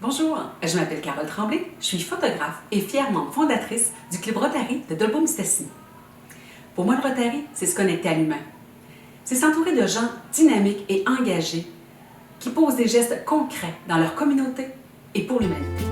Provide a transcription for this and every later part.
Bonjour, je m'appelle Carole Tremblay, je suis photographe et fière membre fondatrice du Club Rotary de Dolbeau-Mistassini. Pour moi, le Rotary, c'est se connecter à l'humain. C'est s'entourer de gens dynamiques et engagés qui posent des gestes concrets dans leur communauté et pour l'humanité.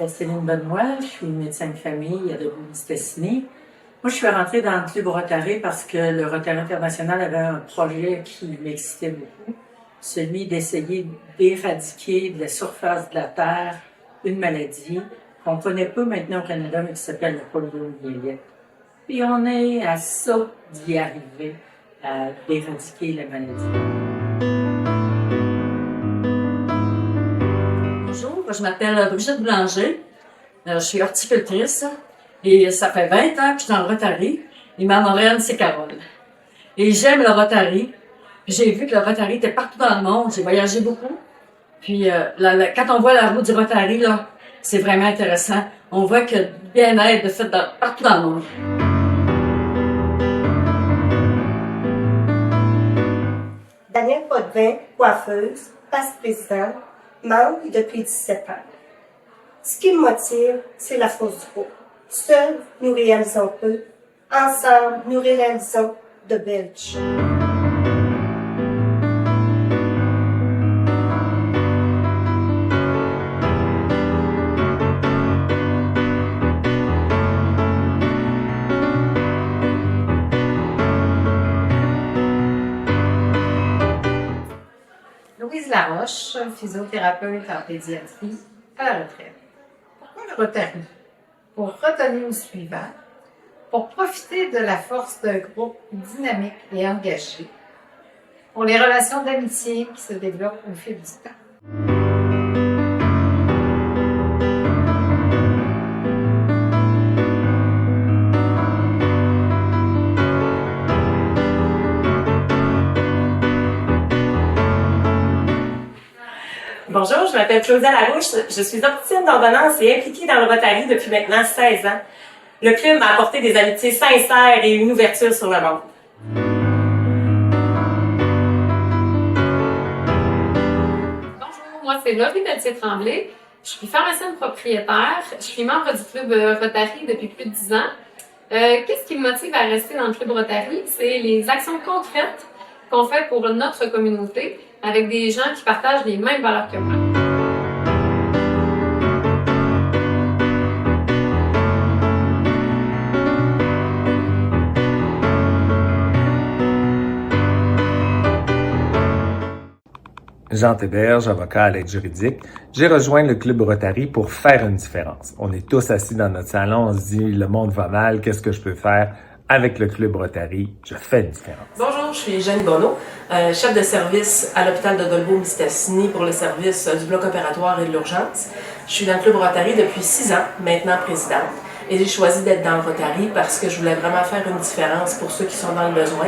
Céline Benoît, je suis médecin de famille à Dolbeau-Mistassini. Moi, je suis rentrée dans le Club Rotary parce que le Rotary international avait un projet qui m'excitait beaucoup, celui d'essayer d'éradiquer de la surface de la Terre une maladie qu'on connaît peu maintenant au Canada, mais qui s'appelle la poliomyélite. Puis on est à ça d'y arriver, d'éradiquer la maladie. Bonjour, je m'appelle Brigitte Boulanger, je suis horticultrice et ça fait 20 ans que je suis dans le Rotary et ma marraine c'est Carole. Et j'aime le Rotary, j'ai vu que le Rotary était partout dans le monde, j'ai voyagé beaucoup. Puis quand on voit la route du Rotary, là, c'est vraiment intéressant. On voit que le bien-être est fait partout dans le monde. Danielle Potvin, coiffeuse, vice-présidente, membre depuis 17 ans. Ce qui me motive, c'est la force du groupe. Seuls, nous réalisons peu. Ensemble, nous réalisons de belles choses. Louise Laroche, physiothérapeute en pédiatrie, à la retraite. Pourquoi le Rotary? Pour redonner au suivant, pour profiter de la force d'un groupe dynamique et engagé, pour les relations d'amitié qui se développent au fil du temps. Bonjour, je m'appelle Claudia Larouche, je suis opticienne d'ordonnance et impliquée dans le Rotary depuis maintenant 16 ans. Le club m'a apporté des amitiés sincères et une ouverture sur le monde. Bonjour, moi c'est Laurie Pelletier-Tremblay. Je suis pharmacienne propriétaire. Je suis membre du club Rotary depuis plus de 10 ans. Qu'est-ce qui me motive à rester dans le club Rotary? C'est les actions concrètes qu'on fait pour notre communauté avec des gens qui partagent les mêmes valeurs que moi. Jean Théberge, avocat à l'aide juridique. J'ai rejoint le Club Rotary pour faire une différence. On est tous assis dans notre salon, on se dit « le monde va mal, qu'est-ce que je peux faire ?» Avec le Club Rotary, je fais une différence. Bonjour, je suis Jeanne Bonneau, chef de service à l'hôpital de Dolbeau-Mistassini pour le service du bloc opératoire et de l'urgence. Je suis dans le Club Rotary depuis 6 ans, maintenant présidente. Et j'ai choisi d'être dans le Rotary parce que je voulais vraiment faire une différence pour ceux qui sont dans le besoin.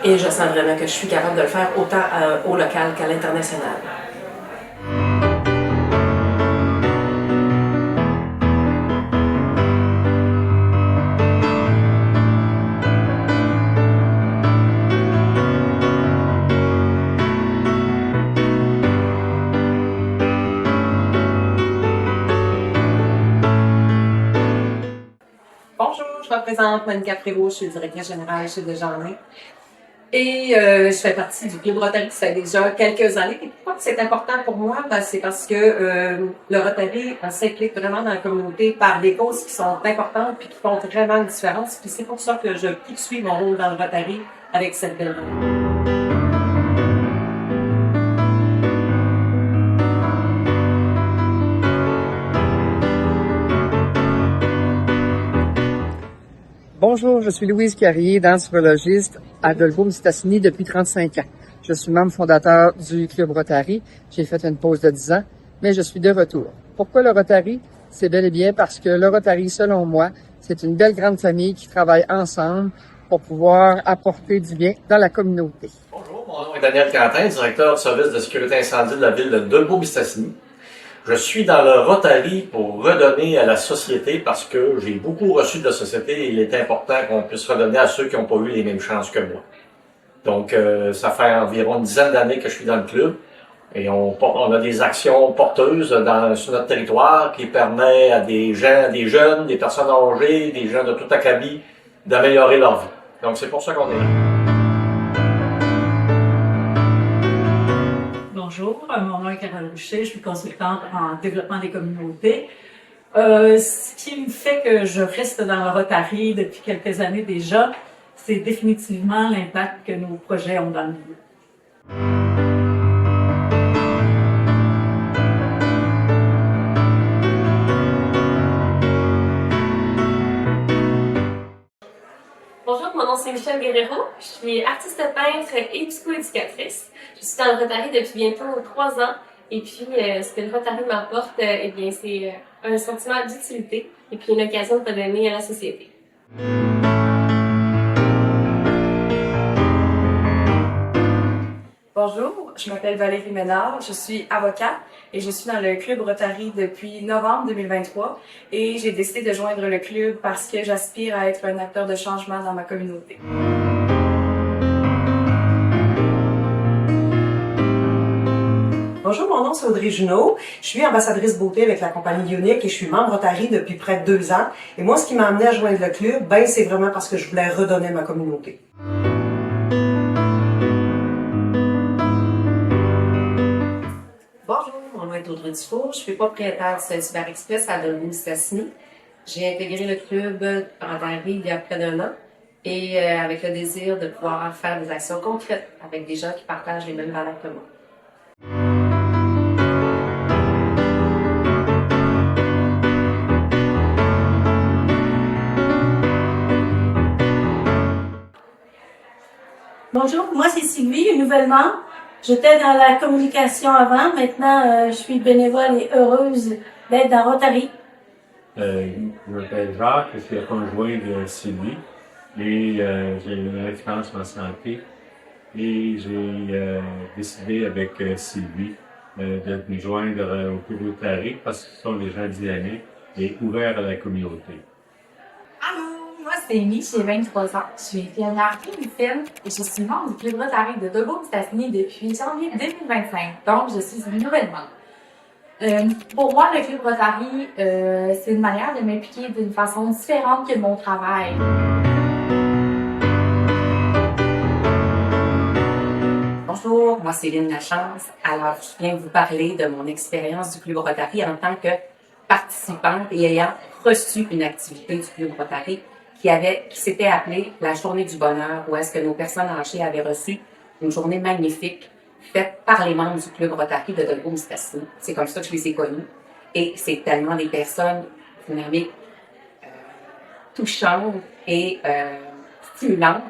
Et je sens vraiment que je suis capable de le faire autant au local qu'à l'international. Bonjour, je représente Monica Prévost, je suis directrice générale chez Desjardins. Et je fais partie du Club Rotary, ça fait déjà quelques années. Et pourquoi c'est important pour moi? C'est parce que le Rotary s'implique vraiment dans la communauté par des causes qui sont importantes puis qui font vraiment une différence. Puis c'est pour ça que je poursuis mon rôle dans le Rotary avec cette belle rôle. Bonjour, je suis Louise Carrier, danse-biologiste à Dolbeau-Mistassini depuis 35 ans. Je suis membre fondateur du Club Rotary. J'ai fait une pause de 10 ans, mais je suis de retour. Pourquoi le Rotary? C'est bel et bien parce que le Rotary, selon moi, c'est une belle grande famille qui travaille ensemble pour pouvoir apporter du bien dans la communauté. Bonjour, mon nom est Daniel Quentin, directeur du service de sécurité incendie de la ville de Dolbeau-Mistassini. Je suis dans le Rotary pour redonner à la société parce que j'ai beaucoup reçu de la société et il est important qu'on puisse redonner à ceux qui n'ont pas eu les mêmes chances que moi. Donc, ça fait environ une dizaine d'années que je suis dans le club et on a des actions porteuses sur notre territoire qui permettent à des gens, des jeunes, des personnes âgées, des gens de tout acabit d'améliorer leur vie. Donc, c'est pour ça qu'on est là. Bonjour, mon nom est Carole Boucher, je suis consultante en développement des communautés. Ce qui me fait que je reste dans le Rotary depuis quelques années déjà, c'est définitivement l'impact que nos projets ont dans le milieu. Bonjour, mon nom c'est Michelle Guerrero. Je suis artiste peintre et psychoéducatrice. Je suis dans le Rotary depuis bientôt 3 ans. Et puis, ce que le Rotary m'apporte, eh bien, c'est un sentiment d'utilité et puis une occasion de redonner à la société. Bonjour, je m'appelle Valérie Ménard, je suis avocate et je suis dans le Club Rotary depuis novembre 2023 et j'ai décidé de joindre le club parce que j'aspire à être un acteur de changement dans ma communauté. Bonjour, mon nom c'est Audrey Junot. Je suis ambassadrice beauté avec la compagnie Unique et je suis membre Rotary depuis près de 2 ans. Et moi, ce qui m'a amené à joindre le club, c'est vraiment parce que je voulais redonner à ma communauté. Bonjour, mon nom est Audrey Dufour, je suis propriétaire du Saint-Hubert Express à Dolbeau-Mistassini. J'ai intégré le club Rotary il y a près d'1 an et avec le désir de pouvoir faire des actions concrètes avec des gens qui partagent les mêmes valeurs que moi. Bonjour, moi c'est Sylvie, une nouvelle membre. J'étais dans la communication avant, maintenant je suis bénévole et heureuse d'être dans Rotary. Je m'appelle Jacques, je suis le conjoint de Sylvie et j'ai une expérience en santé et j'ai décidé avec Sylvie de nous joindre au Club Rotary parce qu'ils sont des gens dynamiques et ouverts à la communauté. c'est Amy, j'ai 23 ans. Je suis infirmière clinicienne et je suis membre du Club Rotary de Dolbeau-Mistassini depuis janvier 2025. Donc, je suis une nouvelle membre. Pour moi, le Club Rotary, c'est une manière de m'impliquer d'une façon différente que mon travail. Bonjour, moi c'est Lynn Lachance. Alors, je viens vous parler de mon expérience du Club Rotary en tant que participante et ayant reçu une activité du Club Rotary qui s'était appelée la Journée du bonheur, où est-ce que nos personnes âgées avaient reçu une journée magnifique faite par les membres du Club Rotary de Dolbeau-Mistassini. C'est comme ça que je les ai connus. Et c'est tellement des personnes dynamiques, touchantes et stimulantes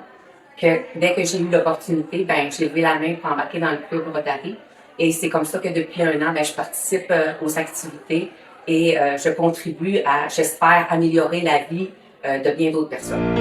que dès que j'ai eu l'opportunité, j'ai levé la main pour embarquer dans le Club Rotary. Et c'est comme ça que depuis un an, je participe aux activités et je contribue à, j'espère, améliorer la vie de bien d'autres personnes.